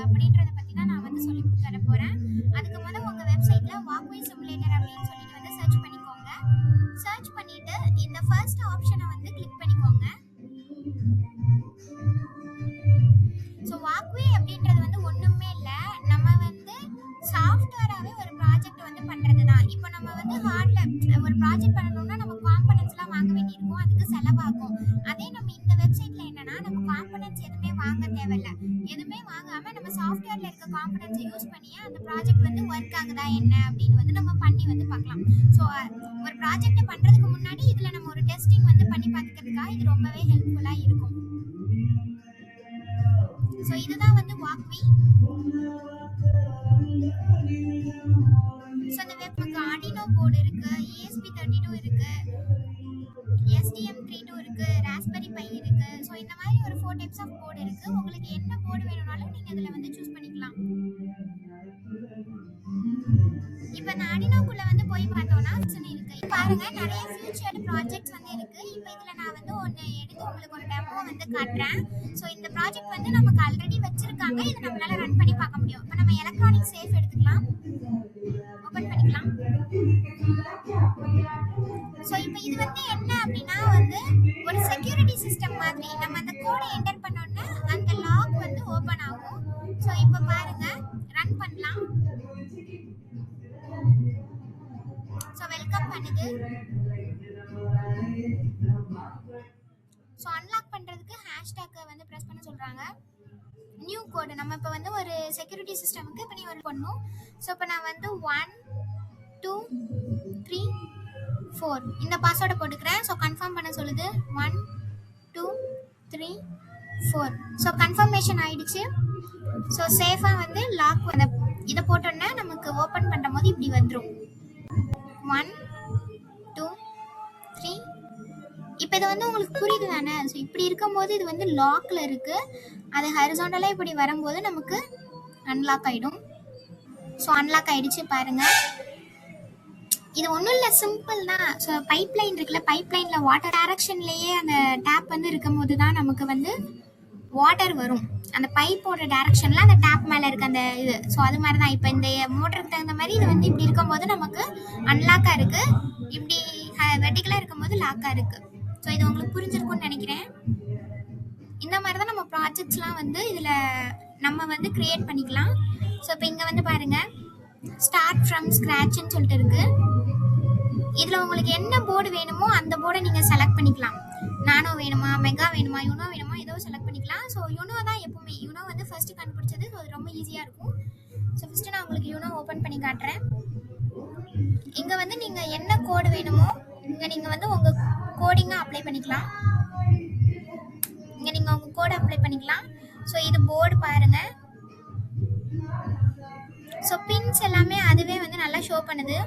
அப்படின்றத பத்தி தான் நான் வந்து சொல்லி தர போறேன். அதுக்கு முதல்ல உங்க வெப்சைட்ல வாக்வே சிமுலேட்டர் அப்படின்னு சொல்லிட்டு வந்து சர்ச் பண்ணிக்கோங்க. சர்ச் பண்ணிட்டு இந்த ஃபர்ஸ்ட் ஆப்ஷனை வந்து கிளிக் பண்ணிக்கோங்க. ஸோ வாக்வே அப்படின்றது வந்து ஒண்ணுமே இல்லை, நம்ம வந்து சாஃப்ட்வேராகவே ஒரு ப்ராஜெக்ட் வந்து பண்றது தான். இப்போ நம்ம வந்து ஹார்ட்ல ஒரு ப்ராஜெக்ட் பண்ணணும்னா நம்ம காம்பனன்ட்ஸ்லாம் வாங்க வேண்டியிருக்கும், அதுக்கு செலவாகும். அதே நம்ம இந்த வெப்சைட்ல என்னன்னா நம்ம காம்பனன்ட்ஸ் எதுவுமே வாங்க தேவையில்ல. எதுவுமே வாங்காம நம்ம சாஃப்ட்வேர்ல இருக்க காம்பனன்ட்ஸை யூஸ் பண்ணியே அந்த ப்ராஜெக்ட் வந்து ஒர்க் ஆகுதா என்ன அப்படின்னு வந்து நம்ம பண்ணி வந்து பார்க்கலாம். ஸோ ஒரு ப்ராஜெக்டை பண்றதுக்கு முன்னாடி இதுல நம்ம ஒரு டெஸ்டிங் வந்து பண்ணி பார்த்துக்கிறதுக்காக இது ரொம்பவே ஹெல்ப்ஃபுல்லா இருக்கும். ஸோ இதுதான் வந்து வாக்வி. ஸோ இந்த வெப்க்கு ஆர்டினோ போர்டு இருக்கு, ESP32 இருக்கு, STM32 இருக்கு, ராஸ்பெரி பை இருக்கு. ஸோ இந்த மாதிரி ஒரு 4 டைப்ஸ் ஆஃப் போர்டு இருக்கு. உங்களுக்கு என்ன போர்டு வேணும்னாலும் நீங்க இதுல வந்து சூஸ் பண்ணிக்கலாம். இப்போ இந்த ஆர்டினோக்குள்ள வந்து போய் பார்த்தோம்னா இருக்கு பாருங்க, நிறைய ஃபியூச்சர் ப்ராஜெக்ட்ஸ் வந்து இருக்கு. இப்போ இதுல நான் வந்து ஒன்னு எடுத்து உங்களுக்கு ஒரு டெமோ வந்து காட்டுறேன். ஸோ இந்த ப்ராஜெக்ட் வந்து நமக்கு ஆல்ரெடி வச்சிருக்காங்க, இது நம்மளால ரன் பண்ணி பார்க்க முடியும். இப்போ நம்ம எலக்ட்ரானிக் சேஃப் எடுத்துக்கலாம், ஓபன் பண்ணிக்கலாம். ஸோ இப்போ இது வந்து என்ன அப்படின்னா வந்து ஒரு செக்யூரிட்டி சிஸ்டம் மாதிரி. நம்ம அந்த கோடை என்டர் பண்ணோம்னா அந்த லாக் வந்து ஓபன் ஆகும். ஸோ இப்போ பாருங்க, ரன் பண்ணலாம். ஸோ வெல்கம் பண்ணுது. ஸோ அன்லாக் பண்றதுக்கு ஹேஷ்டேக் வந்து பிரஸ் பண்ண சொல்றாங்க. நியூ கோடு நம்ம இப்போ வந்து ஒரு செக்யூரிட்டி சிஸ்டமுக்கு இப்போ நீ ஒரு பண்ணணும். ஸோ இப்போ நான் வந்து 1 2 3 4 இந்த பாஸ்வேர்டை போட்டுக்கிறேன். ஸோ கன்ஃபார்ம் பண்ண சொல்லுது. 1 2 3 4. ஸோ கன்ஃபர்மேஷன் ஆயிடுச்சு. ஸோ சேஃபாக வந்து லாக் வந்து இதை போட்டோன்னா நமக்கு ஓப்பன் பண்ணுற போது இப்படி வந்துடும். 1 2 3. இப்போ இது வந்து உங்களுக்கு புரியுது தானே? ஸோ இப்படி இருக்கும்போது இது வந்து லாக்ல இருக்கு, அது ஹரிசாண்டலாக இப்படி வரும்போது நமக்கு அன்லாக் ஆகிடும். ஸோ அன்லாக் ஆகிடுச்சு பாருங்க. இது ஒன்றும் இல்லை, சிம்பிள் தான். ஸோ பைப் லைன் இருக்குல்ல, பைப் லைனில் வாட்டர் டைரக்ஷன்லேயே அந்த டேப் வந்து இருக்கும் போது தான் நமக்கு வந்து வாட்டர் வரும். அந்த பைப்போட டைரக்ஷனில் அந்த டேப் மேலே இருக்க அந்த இது. ஸோ அது மாதிரி தான் இப்போ இந்த மோட்டருக்கு தகுந்த மாதிரி இது வந்து இப்படி இருக்கும்போது நமக்கு அன்லாக்காக இருக்குது, இப்படி வெர்டிகலாக இருக்கும்போது லாக்காக இருக்குது. ஸோ இது உங்களுக்கு புரிஞ்சிருக்கும்னு நினைக்கிறேன். இந்த மாதிரி தான் நம்ம ப்ராஜெக்ட்ஸ்லாம் வந்து இதில் நம்ம வந்து க்ரியேட் பண்ணிக்கலாம். ஸோ இப்போ இங்கே வந்து பாருங்கள், ஸ்டார்ட் ஃப்ரம் ஸ்க்ராட்ச்னு சொல்லிட்டு இருக்குது. இதில் உங்களுக்கு என்ன போர்டு வேணுமோ அந்த போர்டை நீங்கள் செலக்ட் பண்ணிக்கலாம். நானோ வேணுமா, மெகா வேணுமா, யூனோ வேணுமா, ஏதோ செலக்ட் பண்ணிக்கலாம். ஸோ யூனோ தான் எப்பவுமே, யூனோ வந்து ஃபர்ஸ்ட் கண்டுபிடிச்சது. ஸோ அது ரொம்ப ஈஸியாக இருக்கும். ஸோ ஃபஸ்ட்டு நான் உங்களுக்கு யூனோ ஓப்பன் பண்ணி காட்டுறேன். இங்கே வந்து நீங்கள் என்ன கோடு வேணுமோ இங்கே நீங்கள் வந்து உங்கள் கோடிங்காக அப்ளை பண்ணிக்கலாம். இங்கே நீங்கள் உங்கள் கோடை அப்ளை பண்ணிக்கலாம். ஸோ இது போர்டு பாருங்கள். ஸோ பின்ஸ் எல்லாமே அதுவே வந்து நல்லா ஷோ பண்ணுது.